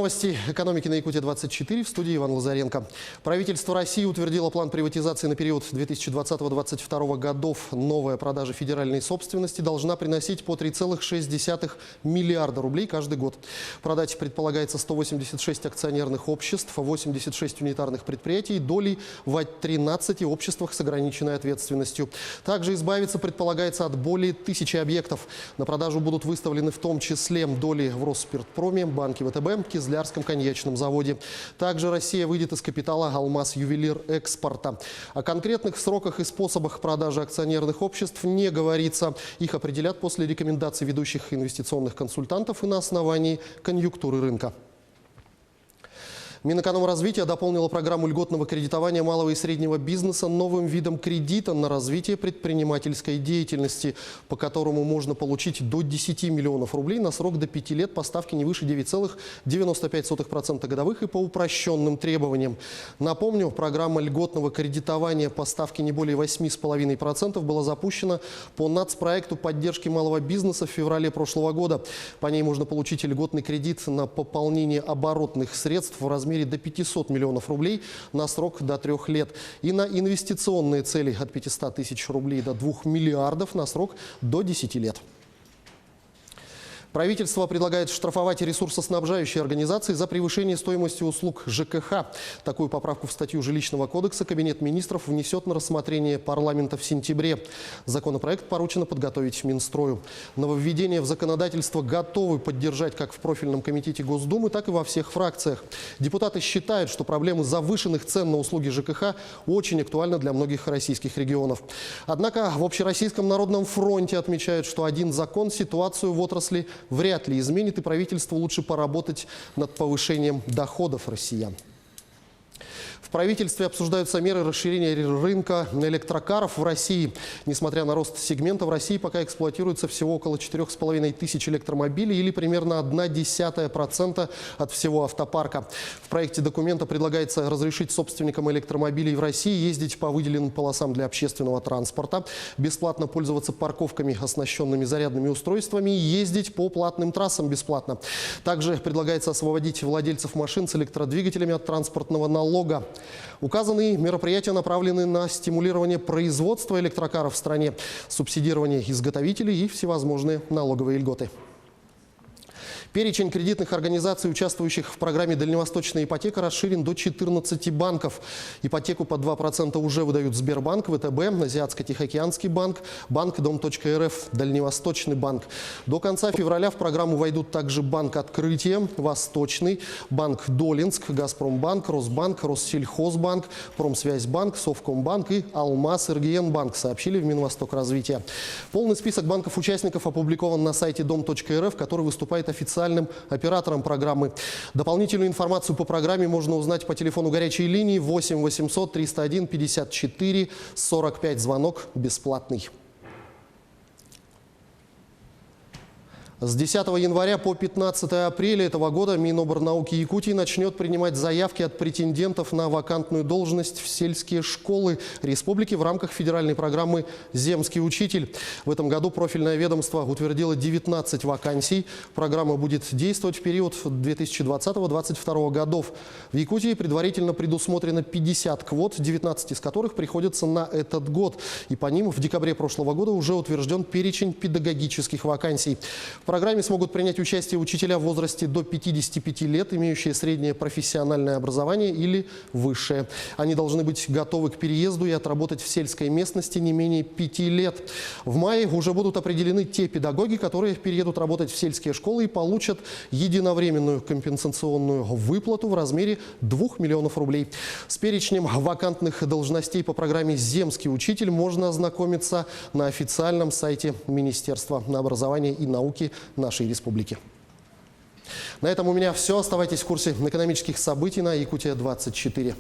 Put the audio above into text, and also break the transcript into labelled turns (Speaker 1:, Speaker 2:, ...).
Speaker 1: Новости экономики на Якутия-24, в студии Иван Лазаренко. Правительство России утвердило план приватизации на период 2020-2022 годов. Новая продажа федеральной собственности должна приносить по 3,6 миллиарда рублей каждый год. Продать предполагается 186 акционерных обществ, 86 унитарных предприятий, долей в 13 обществах с ограниченной ответственностью. Также избавиться предполагается от более 1000 объектов. На продажу будут выставлены в том числе доли в Росспиртпроме, банке ВТБ, Кизлярском коньячном заводе. Также Россия выйдет из капитала «Алмаз Ювелир Экспорта». О конкретных сроках и способах продажи акционерных обществ не говорится. Их определят после рекомендаций ведущих инвестиционных консультантов и на основании конъюнктуры рынка. Минэкономразвития дополнила программу льготного кредитования малого и среднего бизнеса новым видом кредита на развитие предпринимательской деятельности, по которому можно получить до 10 миллионов рублей на срок до 5 лет по ставке не выше 9,95% годовых и по упрощенным требованиям. Напомню, программа льготного кредитования по ставке не более 8,5% была запущена по нацпроекту поддержки малого бизнеса в феврале прошлого года. По ней можно получить льготный кредит на пополнение оборотных средств в размере до 500 миллионов рублей на срок до 3 лет и на инвестиционные цели от 500 тысяч рублей до 2 миллиардов на срок до 10 лет. Правительство предлагает штрафовать ресурсоснабжающие организации за превышение стоимости услуг ЖКХ. Такую поправку в статью Жилищного кодекса Кабинет министров внесет на рассмотрение парламента в сентябре. Законопроект поручено подготовить Минстрою. Нововведения в законодательство готовы поддержать как в профильном комитете Госдумы, так и во всех фракциях. Депутаты считают, что проблемы завышенных цен на услуги ЖКХ очень актуальны для многих российских регионов. Однако в Общероссийском народном фронте отмечают, что один закон ситуацию в отрасли вряд ли изменит, и правительству лучше поработать над повышением доходов россиян. В правительстве обсуждаются меры расширения рынка электрокаров в России. Несмотря на рост сегмента, в России пока эксплуатируется всего около 4500 электромобилей или примерно 0,1% от всего автопарка. В проекте документа предлагается разрешить собственникам электромобилей в России ездить по выделенным полосам для общественного транспорта, бесплатно пользоваться парковками, оснащенными зарядными устройствами, и ездить по платным трассам бесплатно. Также предлагается освободить владельцев машин с электродвигателями от транспортного налога. Указанные мероприятия направлены на стимулирование производства электрокаров в стране, субсидирование изготовителей и всевозможные налоговые льготы. Перечень кредитных организаций, участвующих в программе «Дальневосточная ипотека», расширен до 14 банков. Ипотеку под 2% уже выдают Сбербанк, ВТБ, Азиатско-Тихоокеанский банк, банк Дом.РФ, Дальневосточный банк. До конца февраля в программу войдут также Банк Открытие, Восточный, Банк Долинск, Газпромбанк, Росбанк, Россельхозбанк, Промсвязьбанк, Совкомбанк и Алмаз РГН-банк, сообщили в Минвостокразвития. Полный список банков-участников опубликован на сайте Дом.РФ, который выступает официальным оператором программы. Дополнительную информацию по программе можно узнать по телефону горячей линии 8 800 301 54 45. Звонок бесплатный. С 10 января по 15 апреля этого года Миноборнауки Якутии начнет принимать заявки от претендентов на вакантную должность в сельские школы республики в рамках федеральной программы «Земский учитель». В этом году профильное ведомство утвердило 19 вакансий. Программа будет действовать в период 2020-2022 годов. В Якутии предварительно предусмотрено 50 квот, 19 из которых приходятся на этот год. И по ним в декабре прошлого года уже утвержден перечень педагогических вакансий. В программе смогут принять участие учителя в возрасте до 55 лет, имеющие среднее профессиональное образование или высшее. Они должны быть готовы к переезду и отработать в сельской местности не менее 5 лет. В мае уже будут определены те педагоги, которые переедут работать в сельские школы и получат единовременную компенсационную выплату в размере 2 миллионов рублей. С перечнем вакантных должностей по программе «Земский учитель» можно ознакомиться на официальном сайте Министерства образования и науки нашей республики. На этом у меня все. Оставайтесь в курсе экономических событий на Якутия-24.